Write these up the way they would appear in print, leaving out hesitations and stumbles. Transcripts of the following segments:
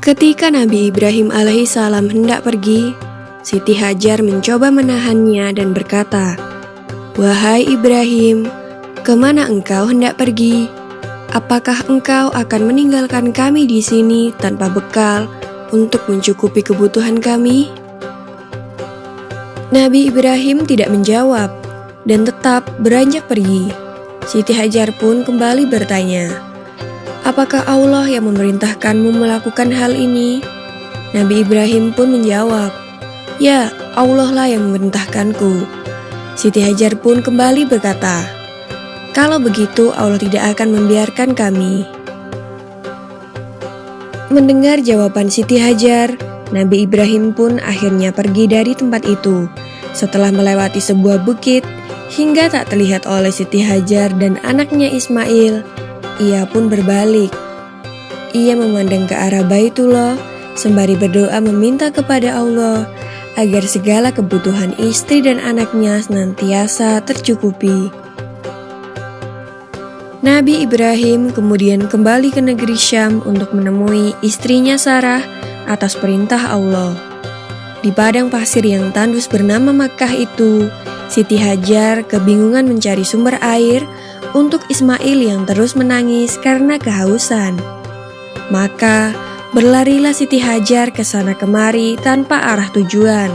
Ketika Nabi Ibrahim alaihissalam hendak pergi, Siti Hajar mencoba menahannya dan berkata, "Wahai Ibrahim, kemana engkau hendak pergi? Apakah engkau akan meninggalkan kami di sini tanpa bekal untuk mencukupi kebutuhan kami?" Nabi Ibrahim tidak menjawab dan tetap beranjak pergi. Siti Hajar pun kembali bertanya, "Apakah Allah yang memerintahkanmu melakukan hal ini?" Nabi Ibrahim pun menjawab, "Ya, Allah lah yang memerintahkanku." Siti Hajar pun kembali berkata, "Kalau begitu Allah tidak akan membiarkan kami." Mendengar jawaban Siti Hajar, Nabi Ibrahim pun akhirnya pergi dari tempat itu. Setelah melewati sebuah bukit, hingga tak terlihat oleh Siti Hajar dan anaknya Ismail, ia pun berbalik. Ia memandang ke arah Baitullah sembari berdoa meminta kepada Allah agar segala kebutuhan istri dan anaknya senantiasa tercukupi. Nabi Ibrahim kemudian kembali ke negeri Syam untuk menemui istrinya Sarah atas perintah Allah. Di padang pasir yang tandus bernama Makkah itu, Siti Hajar kebingungan mencari sumber air untuk Ismail yang terus menangis karena kehausan. Maka berlarilah Siti Hajar ke sana kemari tanpa arah tujuan.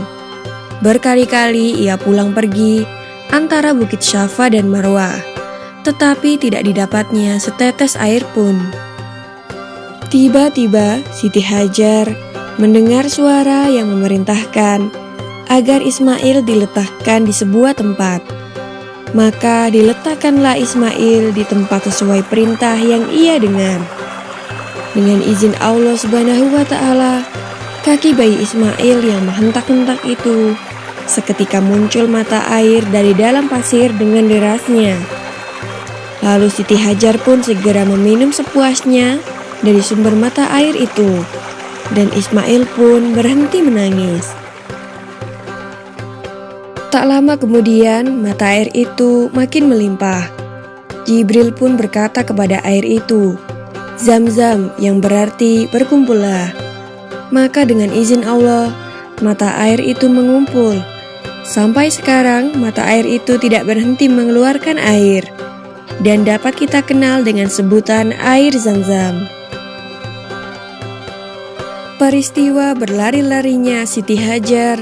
Berkali-kali ia pulang pergi antara Bukit Syafa dan Marwah, tetapi tidak didapatnya setetes air pun. Tiba-tiba Siti Hajar mendengar suara yang memerintahkan agar Ismail diletakkan di sebuah tempat. Maka diletakkanlah Ismail di tempat sesuai perintah yang ia dengar. Dengan izin Allah Subhanahu wa Ta'ala, kaki bayi Ismail yang menghentak-hentak itu seketika muncul mata air dari dalam pasir dengan derasnya. Lalu Siti Hajar pun segera meminum sepuasnya dari sumber mata air itu, dan Ismail pun berhenti menangis. Tak lama kemudian, mata air itu makin melimpah. Jibril pun berkata kepada air itu, "Zam-zam," yang berarti berkumpullah. Maka dengan izin Allah, mata air itu mengumpul. Sampai sekarang, mata air itu tidak berhenti mengeluarkan air, dan dapat kita kenal dengan sebutan air Zam-zam. Peristiwa berlari-larinya Siti Hajar